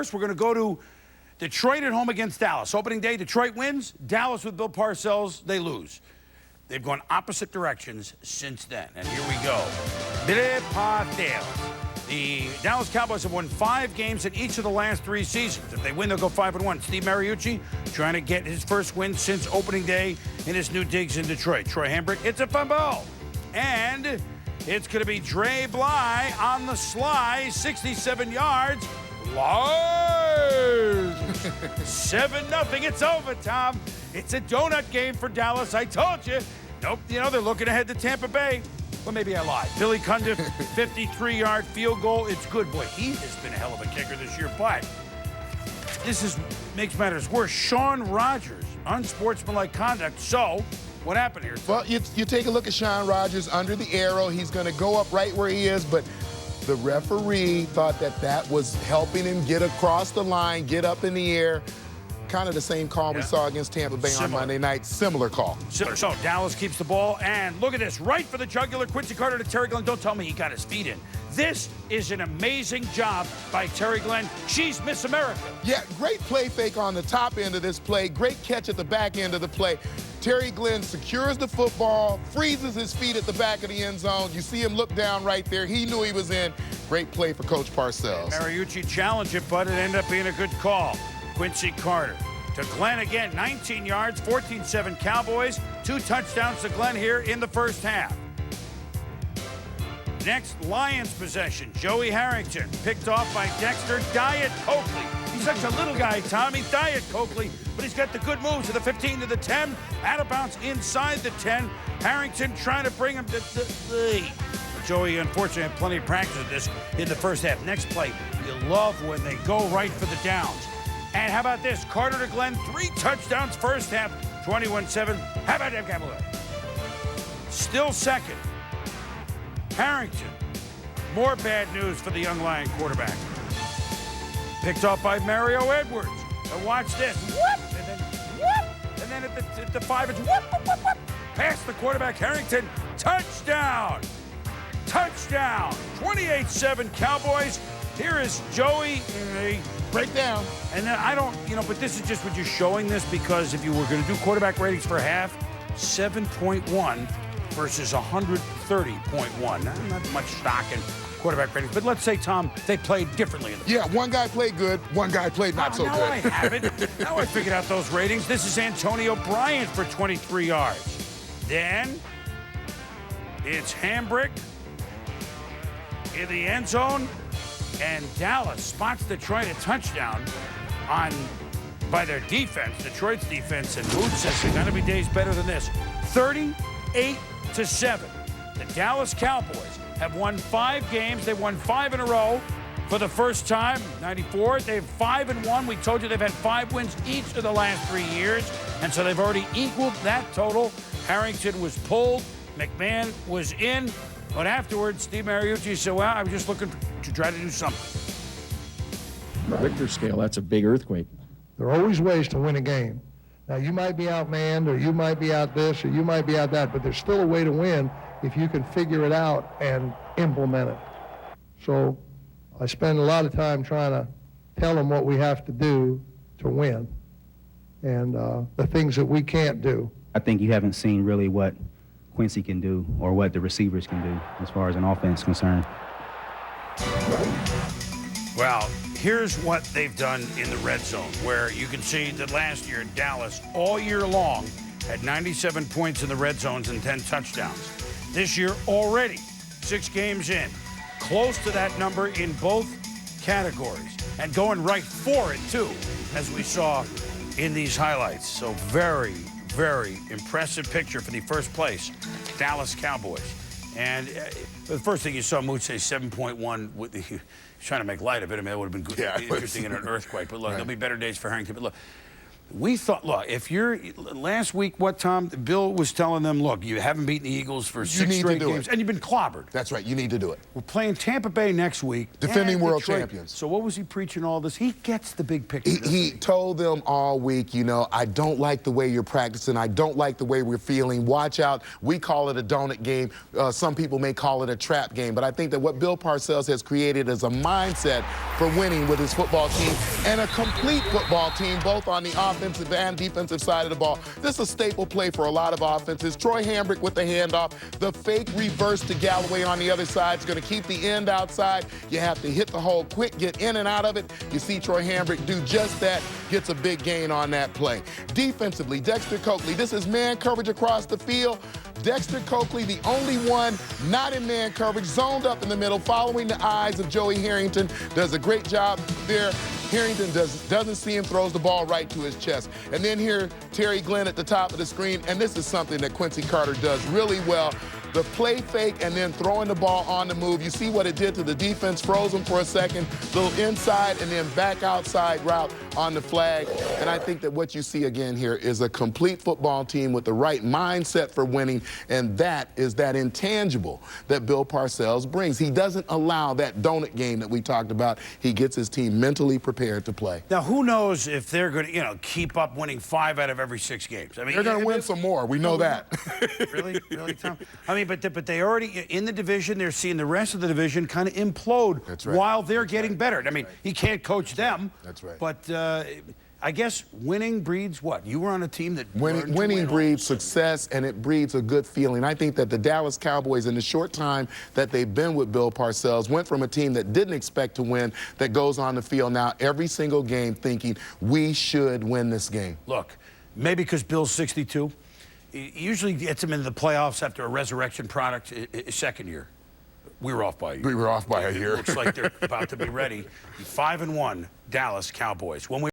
First, we're going to go to Detroit at home against Dallas. Opening day, Detroit wins. Dallas with Bill Parcells, they lose. They've gone opposite directions since then. And here we go. Bill Parcells. The Dallas Cowboys have won 5 games in each of the last 3 seasons. If they win, they'll go 5-1. Steve Mariucci trying to get his first win since opening day in his new digs in Detroit. Troy Hambrick, it's a fumble. And it's going to be Dre Bly on the sly, 67 yards. Lions! 7-0. It's over, Tom. It's a donut game for Dallas. I told you. Nope, they're looking ahead to Tampa Bay. Well, maybe I lied. Billy Cundiff, 53-yard field goal. It's good. Boy, he has been a hell of a kicker this year. But this makes matters worse. Sean Rogers, unsportsmanlike conduct. So, what happened here? Well, you take a look at Sean Rogers under the arrow. He's going to go up right where he is, but the referee thought that was helping him get across the line, get up in the air. Kind of the same call we saw against Tampa Bay on Monday night. Similar call. So Dallas keeps the ball, and look at this. Right for the jugular. Quincy Carter to Terry Glenn. Don't tell me he got his feet in. This is an amazing job by Terry Glenn. She's Miss America. Yeah, great play fake on the top end of this play. Great catch at the back end of the play. Terry Glenn secures the football, freezes his feet at the back of the end zone. You see him look down right there. He knew he was in. Great play for Coach Parcells. Mariucci challenged it, but it ended up being a good call. Quincy Carter to Glenn again, 19 yards, 14-7 Cowboys. 2 touchdowns to Glenn here in the first half. Next, Lions possession. Joey Harrington picked off by Dexter Diet Coakley. He's such a little guy, Tommy. Diet Coakley, but he's got the good moves to the 15 to the 10. Out of bounds inside the 10. Harrington trying to bring him to the... Joey, unfortunately, had plenty of practice with this in the first half. Next play, you love when they go right for the downs. And how about this? Carter to Glenn, 3 touchdowns first half, 21-7. How about that, Cavalier? Still second. Harrington. More bad news for the young Lion quarterback. Picked off by Mario Edwards. And watch this. Whoop! And then whoop! And then at the 5, it's whoop, whoop, whoop, whoop. Past the quarterback, Harrington. Touchdown! Touchdown! 28-7 Cowboys. Here is Joey. Breakdown. And then I don't, but this is just what you're showing this because if you were going to do quarterback ratings for half, 7.1 versus 130.1. Not much stock in quarterback ratings. But let's say, Tom, they played differently. Yeah, one guy played good, one guy played not so good. Now I have it. Now I figured out those ratings. This is Antonio Bryant for 23 yards. Then it's Hambrick in the end zone. And Dallas spots Detroit a touchdown by their defense, Detroit's defense, and Mood says they're going to be days better than this. 38-7. The Dallas Cowboys have won 5 games. They won 5 in a row for the first time. 94. They've 5-1. We told you they've had 5 wins each of the last 3 years, and so they've already equaled that total. Harrington was pulled. McMahon was in. But afterwards, Steve Mariucci said, well, I was just looking to try to do something. Richter scale, that's a big earthquake. There are always ways to win a game. Now, you might be outmanned, or you might be out this, or you might be out that, but there's still a way to win if you can figure it out and implement it. So I spend a lot of time trying to tell them what we have to do to win and the things that we can't do. I think you haven't seen really what Quincy can do or what the receivers can do as far as an offense is concerned. Well, here's what they've done in the red zone, where you can see that last year Dallas all year long had 97 points in the red zones and 10 touchdowns. This year already, 6 games in, close to that number in both categories and going right for it too, as we saw in these highlights. So very impressive picture for the first place Dallas Cowboys. And the first thing you saw Moot say 7.1, he's trying to make light of it. I mean, that would have been good, interesting in an earthquake. But look, there'll be better days for Harrington. But look, We thought, look, if you're last week, what, Tom? Bill was telling them, look, you haven't beaten the Eagles for 6 straight games, and you've been clobbered. That's right. You need to do it. We're playing Tampa Bay next week. Defending world Detroit. champions. So what was he preaching all this? He gets the big picture. He told them all week, you know, I don't like the way you're practicing. I don't like the way we're feeling. Watch out. We call it a donut game. Some people may call it a trap game. But I think that what Bill Parcells has created is a mindset for winning with his football team and a complete football team, both on the offensive and defensive side of the ball. This is a staple play for a lot of offenses. Troy Hambrick with the handoff. The fake reverse to Galloway on the other side is going to keep the end outside. You have to hit the hole quick, get in and out of it. You see Troy Hambrick do just that, gets a big gain on that play. Defensively, Dexter Coakley. This is man coverage across the field. Dexter Coakley, the only one not in man coverage, zoned up in the middle, following the eyes of Joey Harrington. Does a great job there. Harrington doesn't see him, throws the ball right to his chest. And then here, Terry Glenn at the top of the screen, and this is something that Quincy Carter does really well. The play fake and then throwing the ball on the move. You see what it did to the defense, froze them for a second, little inside and then back outside route on the flag. And I think that what you see again here is a complete football team with the right mindset for winning, and that is that intangible that Bill Parcells brings. He doesn't allow that donut game that we talked about. He gets his team mentally prepared to play. Now, who knows if they're going to, keep up winning 5 out of every 6 games? I mean, they're going to win some more. We know that. Really, Tom? I mean, but they already in the division. They're seeing the rest of the division kind of implode while they're getting better. I mean, he can't coach them. That's right. But I guess winning breeds what? You were on a team that winning breeds success, and it breeds a good feeling. I think that the Dallas Cowboys, in the short time that they've been with Bill Parcells, went from a team that didn't expect to win, that goes on the field now every single game thinking we should win this game. Look, maybe because Bill's 62. He usually gets them into the playoffs after a resurrection product second year. We were off by a year. We were off by a year. Looks like they're about to be ready. 5-1 Dallas Cowboys. When we